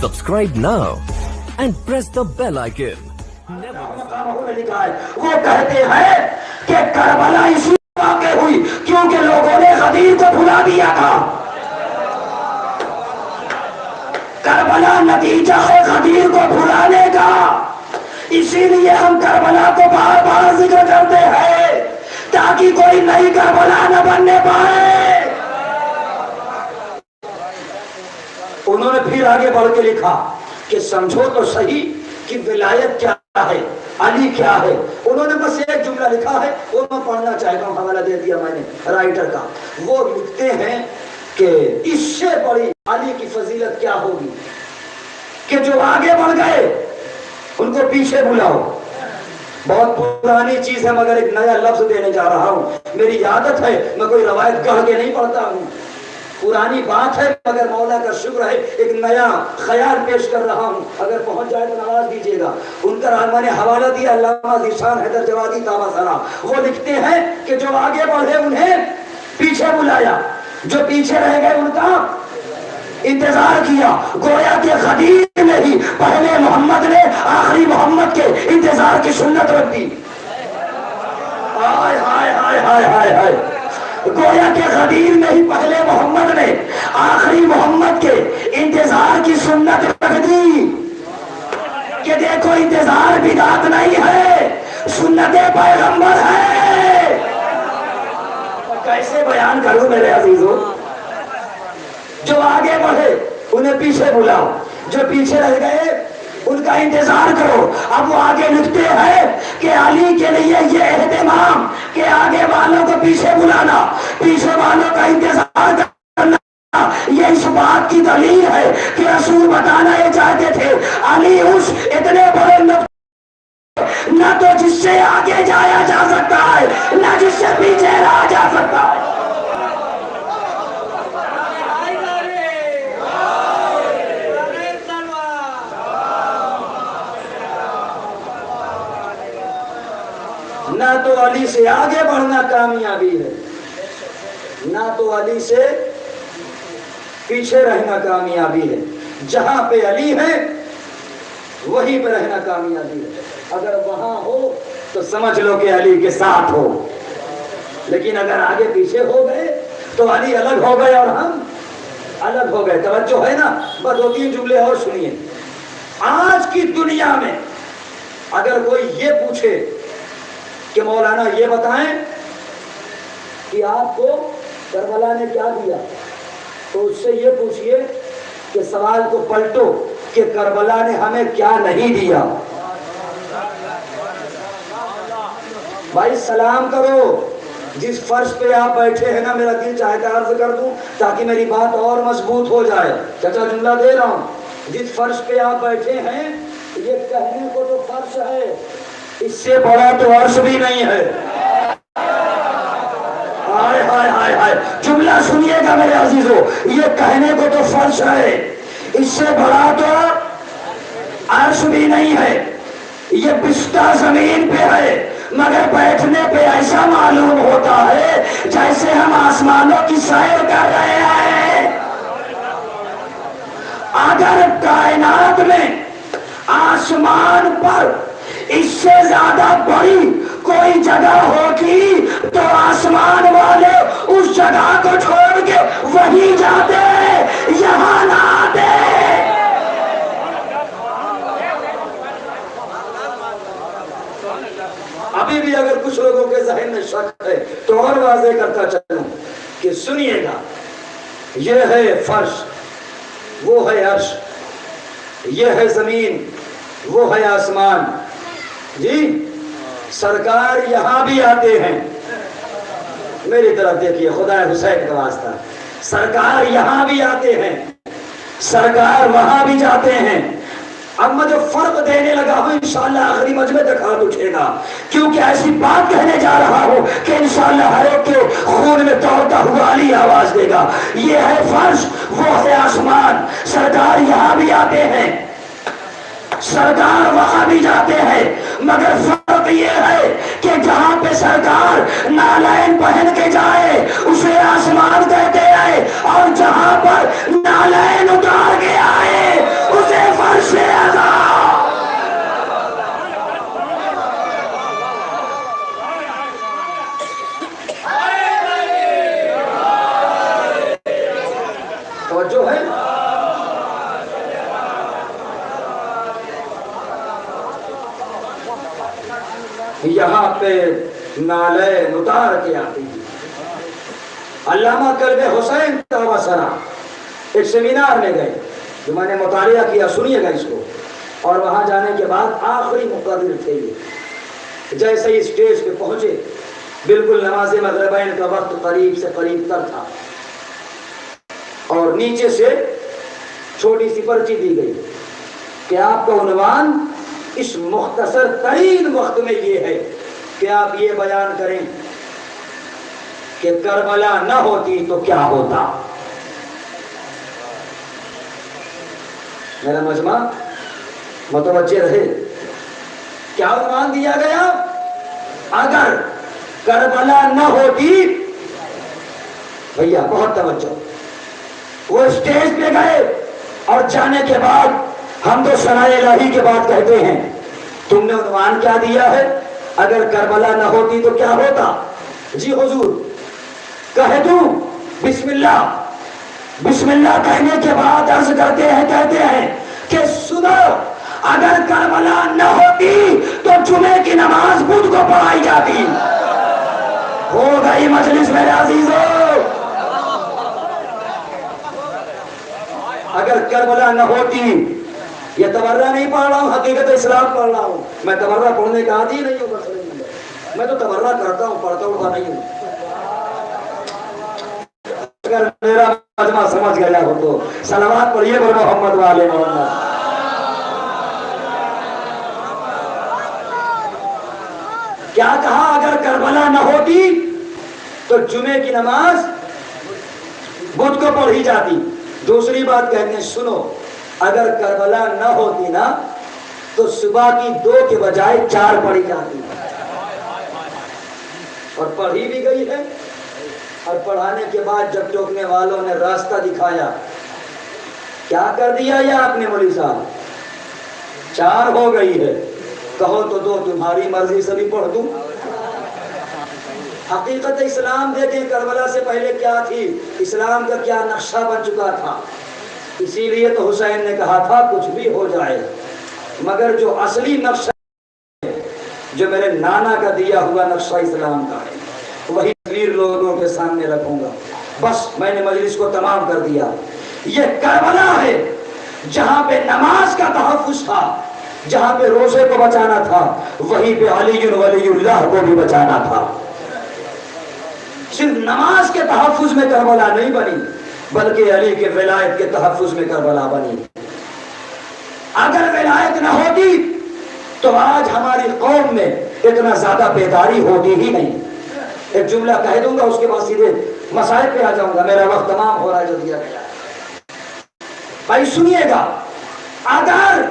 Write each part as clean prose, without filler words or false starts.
Subscribe now and press the bell icon. وہ کہتے ہیں کہ کربلا اس واقع ہوئی کیونکہ لوگوں نے غدیر کو بھلا دیا تھا. کربلا نتیجہ ہے غدیر کو بھلانے کا. اسی لیے ہم کربلا کو بار بار ذکر کرتے ہیں تاکہ کوئی نئی کربلا نہ بننے پائے. انہوں نے پھر آگے بڑھ کے لکھا کہ سمجھو تو صحیح کہ ولایت کیا ہے, علی کیا ہے. انہوں نے بس ایک جملہ لکھا ہے, وہ میں پڑھنا چاہتا ہوں, حوالہ دے دیا میں نے رائٹر کا. وہ لکھتے ہیں کہ اس سے بڑی علی کی فضیلت کیا ہوگی کہ جو آگے بڑھ گئے ان کو پیچھے بلاؤ. بہت پرانی چیز ہے مگر ایک نیا لفظ دینے جا رہا ہوں. میری عادت ہے میں کوئی روایت گڑھ کے نہیں پڑھتا ہوں, پرانی بات ہے مگر مولا کا شکر ہے ایک نیا خیال پیش کر رہا ہوں. اگر پہنچ جائے تو نواز دیجیے گا. ان کا میں نے حوالہ دیا علامہ ذیشان حیدر جوادی تاباسرا. وہ لکھتے ہیں کہ جو آگے بڑھے انہیں پیچھے بلایا, جو پیچھے رہ گئے ان کا انتظار کیا. گویا کہ غدیر نے ہی پہلے محمد نے آخری محمد کے انتظار کی سنت رکھ دی. ہائے ہائے ہائے ہائے ہائے ہائے. گویا کہ غدیر میں ہی پہلے محمد نے آخری محمد کے انتظار کی سنت رکھ دی کہ دیکھو انتظار بدعت نہیں ہے, سنت پیغمبر ہے. کیسے بیان کروں میرے عزیزوں. جو آگے بڑھے انہیں پیچھے بلاؤ, جو پیچھے رہ گئے ان کا انتظار کرو. اب وہ آگے لکھتے ہیں کہ علی کے لیے یہ اہتمام کہ آگے والوں کو پیچھے بلانا, پیچھے والوں کا انتظار کرنا, یہ اس بات کی دلیل ہے کہ رسول بتانا یہ چاہتے تھے علی اس اتنے بڑے نہ تو جس سے آگے جایا جا سکتا ہے نہ جس سے پیچھے رہا جا سکتا ہے. نہ تو علی سے آگے بڑھنا کامیابی ہے, نہ تو علی سے پیچھے رہنا کامیابی ہے. جہاں پہ علی ہے وہیں پہ رہنا کامیابی ہے. اگر وہاں ہو تو سمجھ لو کہ علی کے ساتھ ہو, لیکن اگر آگے پیچھے ہو گئے تو علی الگ ہو گئے اور ہم الگ ہو گئے. توجہ ہے نا. بس دو تین جملے اور سنیے. آج کی دنیا میں اگر کوئی یہ پوچھے کہ مولانا یہ بتائیں کہ آپ کو کربلا نے کیا دیا, تو اس سے یہ پوچھئے کہ سوال کو پلٹو کہ کربلا نے ہمیں کیا نہیں دیا. بھائی سلام کرو. جس فرش پہ آپ بیٹھے ہیں نا, میرا دل چاہتا عرض کر دوں تاکہ میری بات اور مضبوط ہو جائے. چچا جملہ دے رہا ہوں. جس فرش پہ آپ بیٹھے ہیں یہ کہنے کو تو فرش ہے, اس سے بڑا تو عرش بھی نہیں ہے. ہائے ہائے ہائے ہائے. جملہ سنیے گا میرے عزیزو. یہ کہنے کو تو فرش ہے, اس سے بڑا تو عرش بھی نہیں ہے. یہ بستر زمین پہ ہے مگر بیٹھنے پہ ایسا معلوم ہوتا ہے جیسے ہم آسمانوں کی سیر کر رہے ہیں. اگر کائنات میں آسمان پر اس سے زیادہ بڑی کوئی جگہ ہوگی تو آسمان والے اس جگہ کو چھوڑ کے وہیں جاتے, یہاں نہ آتے. ابھی بھی اگر کچھ لوگوں کے ذہن میں شک ہے تو اور واضح کرتا چلوں کہ سنیے گا. یہ ہے فرش, وہ ہے عرش, یہ ہے زمین, وہ ہے آسمان. جی سرکار یہاں بھی آتے ہیں. میری طرف دیکھیے, خدا حسین کا واسطہ. سرکار یہاں بھی آتے ہیں, سرکار وہاں بھی جاتے ہیں. اب میں جو فرق دینے لگا ہوں انشاءاللہ آخری مجمع تک ہاتھ اٹھے گا, کیونکہ ایسی بات کہنے جا رہا ہوں کہ انشاءاللہ ہر ایک کے خون میں دوڑتا ہوا علی آواز دے گا. یہ ہے فرش, وہ ہے آسمان. سرکار یہاں بھی آتے ہیں, سرکار وہاں بھی جاتے ہیں, مگر فرق یہ ہے کہ جہاں پہ سرکار نالین پہن کے جائے اسے آسمان کہتے ہیں, اور جہاں پر نالین اتار کے آئے اسے یہاں پہ نالین اتار کے آتی ہے۔ علامہ قلب حسین تابسرا ایک سیمینار میں گئے جو میں نے مطالعہ کیا، سنیے گا اس کو، اور وہاں جانے کے بعد آخری مقرر تھے یہ، جیسے ہی اسٹیج پہ پہنچے بالکل نماز مغربین کا وقت قریب سے قریب تر تھا، اور نیچے سے چھوٹی سی پرچی دی گئی کہ آپ کا عنوان اس مختصر ترین وقت میں یہ ہے کہ آپ یہ بیان کریں کہ کربلا نہ ہوتی تو کیا ہوتا۔ میرا مجمع متوجہ رہے، کیا عنوان دیا گیا؟ اگر کربلا نہ ہوتی، بھیا بہت توجہ، وہ اسٹیج پہ گئے اور جانے کے بعد ہم تو ثنائے الہی کے بعد کہتے ہیں تم نے عنوان کیا دیا ہے؟ اگر کربلا نہ ہوتی تو کیا ہوتا؟ جی حضور کہہ دوں بسم اللہ، بسم اللہ کہنے کے بعد عرض کرتے ہیں کہتے ہیں کہ سنو، اگر کربلا نہ ہوتی تو جمعے کی نماز بدھ کو پڑھائی جاتی۔ ہو گئی مجلس میرے عزیزو، اگر کربلا نہ ہوتی، یہ تبرہ نہیں پڑھ رہا ہوں، حقیقت اسلام پڑھ رہا ہوں، میں تبرہ پڑھنے کا عادی نہیں ہوں، میں تو تبرہ کرتا ہوں، پڑھتا ہوں نہیں ہوں۔ اگر میرا مجمع سمجھ گیا ہو تو صلوات پڑھیے بر محمد والے محمد۔ کیا کہا؟ اگر کربلا نہ ہوتی تو جمعے کی نماز بدھ کو پڑھی جاتی۔ دوسری بات کہتے ہیں سنو، اگر کربلا نہ ہوتی نا تو صبح کی 2 کے بجائے 4 پڑھی جاتی، اور پڑھی بھی گئی ہے، اور پڑھانے کے بعد جب ٹوکنے والوں نے راستہ دکھایا، کیا کر دیا یہ آپ نے مولوی صاحب؟ 4 ہو گئی ہے، کہو تو 2 تمہاری مرضی سے بھی پڑھ دوں۔ حقیقت اسلام دیکھیں کربلا سے پہلے کیا تھی، اسلام کا کیا نقشہ بن چکا تھا۔ اسی لیے تو حسین نے کہا تھا کچھ بھی ہو جائے مگر جو اصلی نقشہ ہے، جو میرے نانا کا دیا ہوا نقشہ اسلام کا ہے، وہی تصویر لوگوں کے سامنے رکھوں گا۔ بس میں نے مجلس کو تمام کر دیا۔ یہ کربلا ہے جہاں پہ نماز کا تحفظ تھا، جہاں پہ روزے کو بچانا تھا، وہیں پہ علی ولی اللہ کو بھی بچانا تھا۔ صرف نماز کے تحفظ میں کربلا نہیں بنی، بلکہ علی کے ولایت کے تحفظ میں کربلا بنی۔ اگر ولایت نہ ہوتی تو آج ہماری قوم میں اتنا زیادہ بیداری ہوتی ہی نہیں۔ ایک جملہ کہہ دوں گا، اس کے بعد سیدھے مسائل پہ آ جاؤں گا، میرا وقت تمام ہو رہا ہے جو دیا گیا۔ بھائی سنیے گا، اگر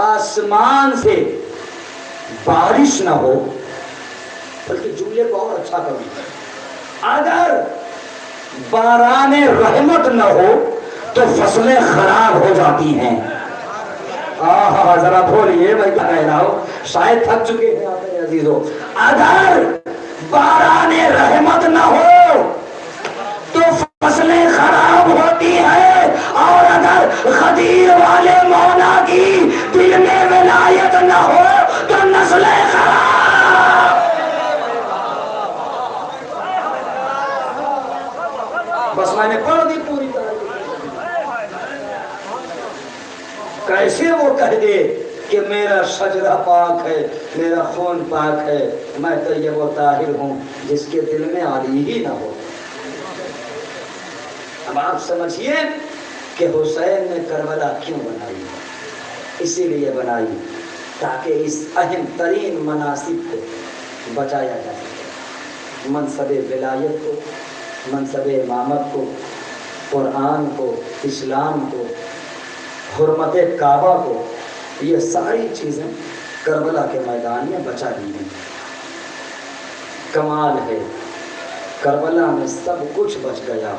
آسمان سے بارش نہ ہو، بلکہ جملے کو اور اچھا کروں، اگر باران رحمت نہ ہو تو فصلیں خراب ہو جاتی ہیں۔ ذرا بولیے میں کیا کہہ رہا ہوں، شاید تھک چکے ہیں آپ میرے عزیزو۔ اگر باران رحمت نہ ہو تو فصلیں خراب ہوتی ہیں، اور اگر غدیر والے مولا کی دل میں ولایت نہ ہو تو نسلیں خراب۔ بس میں نے پڑھ دی پوری طرح۔ کیسے وہ کہہ دے کہ میرا شجرہ پاک ہے، میرا خون پاک ہے، میں طیب و طاہر ہوں، جس کے دل میں علی ہی نہ ہو۔ اب آپ سمجھیے کہ حسین نے کربلا کیوں بنائی؟ اسی لیے بنائی تاکہ اس اہم ترین مناسب کو بچایا جا سکے، منصب ولایت کو، منصب امامت کو، قرآن کو، اسلام کو، حرمت کعبہ کو، یہ ساری چیزیں کربلا کے میدان میں بچا دی ہیں۔ کمال ہے، کربلا میں سب کچھ بچ گیا،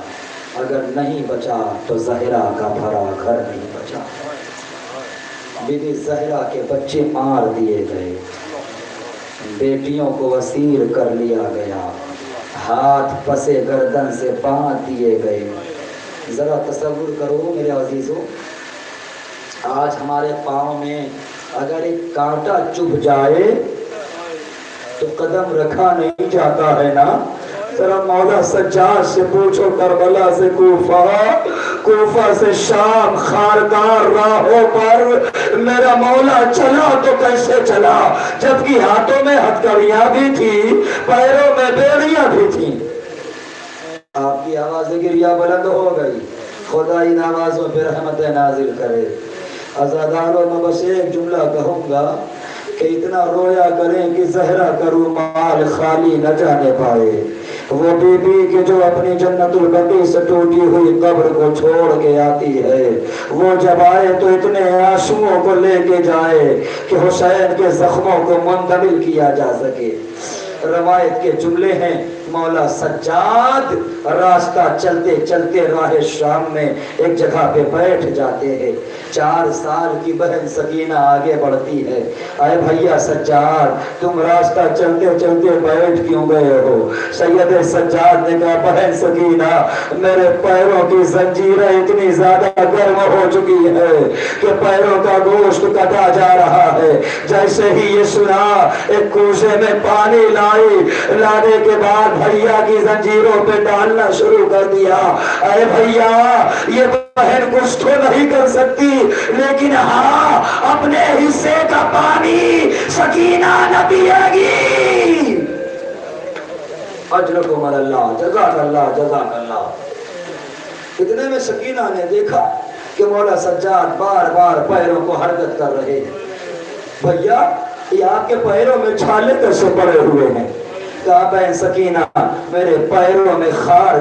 اگر نہیں بچا تو زہرا کا بھرا گھر نہیں بچا۔ بی بی زہرا کے بچے مار دیے گئے، بیٹیوں کو اسیر کر لیا گیا، ہاتھ پسے گردن سے باندھ دیے گئے۔ ذرا تصور کرو میرے عزیزو، آج ہمارے پاؤں میں اگر ایک کانٹا چبھ جائے تو قدم رکھا نہیں جاتا ہے نا. ذرا مولا سجاد سے پوچھو کربلا سے کوفہ، کوفہ سے شام، خاردار راہوں پر میرا مولا چلا تو کیسے چلا جبکہ ہاتھوں میں ہتھکڑیاں بھی تھی، پیروں میں بیڑیاں بھی تھیں. آپ کی آواز گریا بلند ہو گئی. خدا ان آوازوں پہ رحمت نازل کرے. عزاداروں میں بس ایک جملہ کہوں گا کہ اتنا رویا کریں کہ زہرا کا رومال خالی نہ جانے پائے. وہ بی بی کہ جو اپنی جنت البقیع سے ٹوٹی ہوئی قبر کو چھوڑ کے آتی ہے، وہ جب آئے تو اتنے آنسوؤں کو لے کے جائے کہ حسین کے زخموں کو منتقل کیا جا سکے. روایت کے جملے ہیں مولا سجاد راستہ چلتے چلتے راہ شام میں ایک جگہ پہ بیٹھ جاتے ہیں. 4 سال کی بہن سکینہ آگے بڑھتی ہے. اے بھیا سجاد تم راستہ چلتے چلتے بیٹھ کیوں گئے ہو؟ سید سجاد نے کہا بہن سکینہ میرے پیروں کی زنجیریں اتنی زیادہ گرم ہو چکی ہے کہ پیروں کا گوشت کٹا جا رہا ہے. جیسے ہی یہ سنا ایک کوزے میں پانی لانے کے بعد بھیا کی زنجیروں پہ ڈالنا شروع کر دیا. اے بھیا یہ بہن کچھ تو نہیں کر سکتی لیکن ہاں اپنے حصے کا پانی سکینہ نہ پیے گی. اجرکم اللہ، جزاک اللہ جزاک اللہ. اتنے میں سکینہ نے دیکھا کہ مولا سجاد بار بار پیروں کو حرکت کر رہے ہیں. بھیا یہ آپ کے پیروں میں چھالے کیسے پڑے ہوئے ہیں؟ کہا بہن سکینہ میرے پیروں میں خار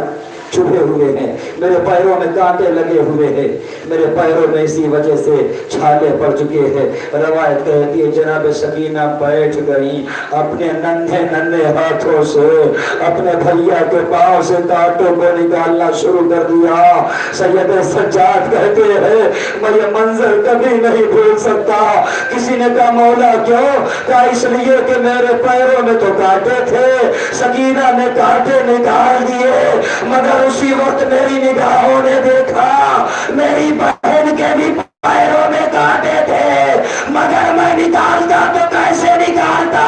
چھپے ہوئے ہیں، میرے پیروں میں کانٹے لگے ہوئے ہیں، میرے پیروں میں اسی وجہ سے چھالے پڑ چکے ہیں. روایت کہتی ہے جناب سکینہ بیٹھ گئی، اپنے ننھے ہاتھوں سے اپنے بھیا کے پاؤں سے کانٹوں کو نکالنا شروع کر دیا. سید سجاد کہتے ہیں میں یہ منظر کبھی نہیں بھول سکتا. کسی نے کہا مولا کیوں؟ کہا اس لیے کہ میرے پیروں میں تو کانٹے تھے. سکینہ نے کانٹے نکال دیے مگر اسی وقت میری نگاہوں نے دیکھا میری بہن کے بھی پیروں میں کانٹے تھے مگر میں نکالتا تو کیسے نکالتا،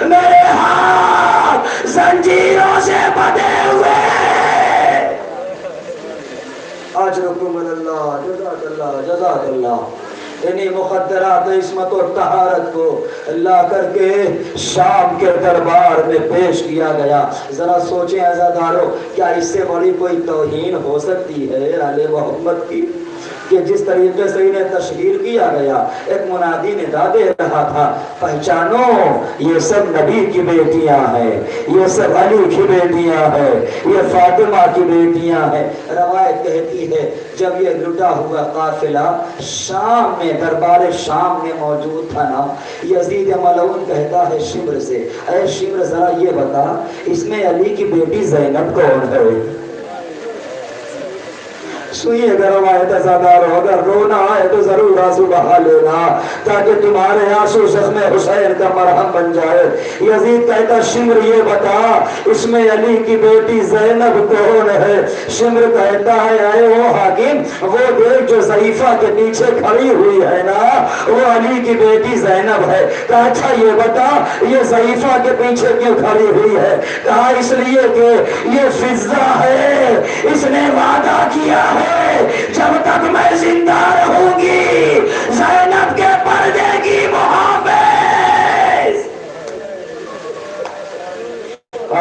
میرے ہاتھ زنجیروں سے بندھے ہوئے. اجرکم اللہ جزاک اللہ جزاک اللہ. انہی مقدرات عصمت و طہارت کو لا کر کے شام کے دربار میں پیش کیا گیا. ذرا سوچیں عزادارو کیا اس سے بڑی کوئی توہین ہو سکتی ہے آل محمد کی کہ جس طریقے سے انہیں تشہیر کیا گیا. ایک منادی ندا دے رہا تھا پہچانو یہ سب نبی کی بیٹیاں ہیں، یہ سب علی کی بیٹیاں ہیں، یہ فاطمہ کی بیٹیاں ہیں. روایت کہتی ہے جب یہ لٹا ہوا قافلہ شام میں دربار شام میں موجود تھا نا، یزید ملعون کہتا ہے شمر سے اے شمر ذرا یہ بتا اس میں علی کی بیٹی زینب کون ہے؟ سنیے اگر روایت ازادار ہو، اگر رونا آئے تو ضرور آنسو بہا لینا تاکہ تمہارے آنسو زخم حسین کا مرہم بن جائے. یزید کہتا شمر یہ بتا اس میں علی کی بیٹی زینب کون ہے؟ شمر کہتا ہے اے وہ حاکم وہ دیکھ جو ضعیفہ کے پیچھے کھڑی ہوئی ہے نا وہ علی کی بیٹی زینب ہے. کہا اچھا یہ بتا یہ ضعیفہ کے پیچھے کیوں کھڑی ہوئی ہے؟ کہا اس لیے کہ یہ فضہ ہے، اس نے وعدہ کیا ہے جب تک میں زندہ رہوں گی زینب کے پردے کی محافظ.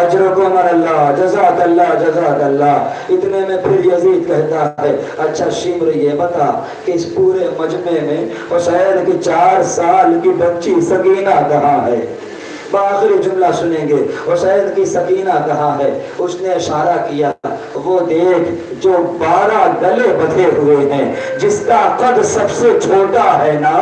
اجرکم اللہ جزاک اللہ جزاک اللہ. اتنے میں پھر یزید کہتا ہے اچھا شمر یہ بتا کہ اس پورے مجمع میں حسین کی 4 سال کی بچی سکینہ کہاں ہے؟ آخری جملہ سنیں گے حسین کی سکینہ کہاں ہے؟ اس نے اشارہ کیا وہ دیکھ جو 12 گلے بدھے ہوئے ہیں جس کا قد سب سے چھوٹا ہے نا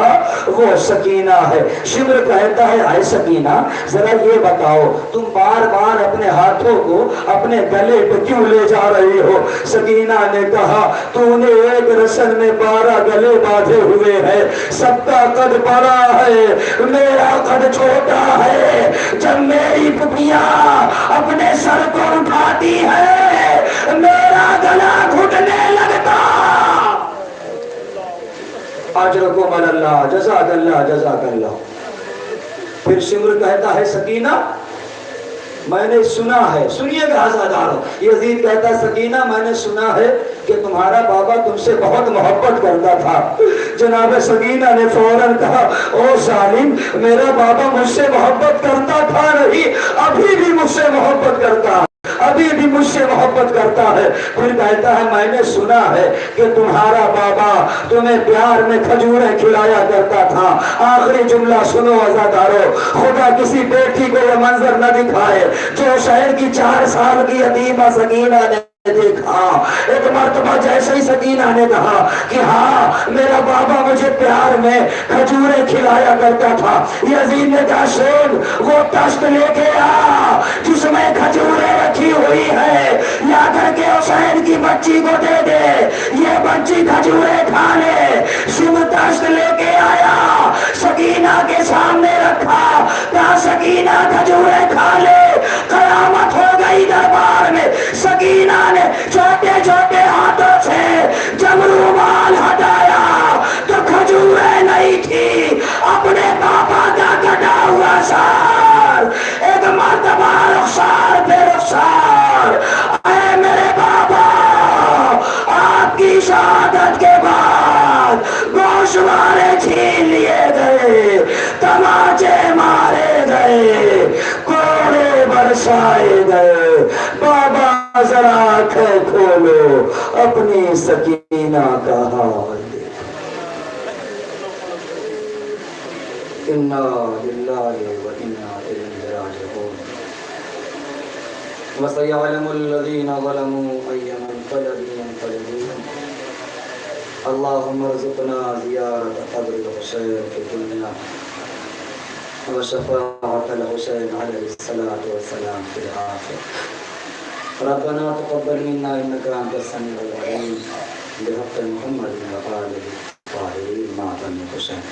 وہ سکینہ ہے. شمر کہتا ہے اے سکینہ ذرا یہ بتاؤ تم بار بار اپنے ہاتھوں کو اپنے گلے پہ کیوں لے جا رہی ہو؟ سکینہ نے کہا تو نے ایک رسن میں 12 گلے باندھے ہوئے ہیں، سب کا قد بڑا ہے میرا قد چھوٹا ہے. جب میری پھپھیاں اپنے سر کو اٹھاتی ہے میرا گلا گھٹنے لگتا. اجرکم اللہ جزاک اللہ جزاک اللہ. پھر شمر کہتا ہے سکینہ میں نے سنا ہے، سنیے گا عزادارو، یزید کہتا سکینہ میں نے سنا ہے کہ تمہارا بابا تم سے بہت محبت کرتا تھا۔ جناب سکینہ نے فوراً کہا او ظالم، میرا بابا مجھ سے محبت کرتا تھا نہیں، ابھی بھی مجھ سے محبت کرتا ہے، ابھی بھی مجھ سے محبت کرتا ہے۔ پھر کہتا ہے میں نے سنا ہے کہ تمہارا بابا تمہیں پیار میں کھجوریں کھلایا کرتا تھا۔ آخری جملہ سنو عزادارو، خدا کسی بیٹی کو یہ منظر نہ دکھائے جو شہر کی 4 سال کی یتیمہ سکینہ نے دیکھا۔ ایک مرتبہ جیسے ہی سکینہ نے کہا کہ ہاں میرا بابا مجھے پیار میں کھجوریں کھلایا کرتا تھا، یزید نے کہا سن وہ تشت لے کے آ جس میں کھجوریں رکھی ہوئی ہے، یا کر کے حسین کی بچی کو دے دے، یہ بچی کھجوریں کھا لے۔ سن تشت لے کے آیا، سکینہ کے سامنے رکھا، کہا سکینہ کھجوریں کھا لے۔ قیامت ہو گئی دربار میں۔ سکینہ نے چھوٹے چھوٹے ہاتھوں سے جب رومال ہٹایا تو کھجوریں نہیں تھی، اپنے پاپا کا کٹا ہوا سار۔ ایک مرتبہ رخسار پہ رخسار، اے میرے بابا آپ کی شہادت کے بعد گوشوارے چھین لیے گئے، تماچے مارے گئے، کوڑے برسائے گئے۔ بابا ذرا آنکھیں کھولو، اپنی سکینہ کا حال دیکھو۔ انا للہ و انا الیہ راجعون۔ وسيعلم الذين ظلموا أي منقلب ينقلبون۔ اللهم ارزقنا زيارة قبر الحسين في الدنيا وشفاعة الحسين عليه الصلاة والسلام في الآخرة۔ ربنا تقبل منا إنك أنت السميع العليم، بحق محمد وآله الطاهرين مع الحسين۔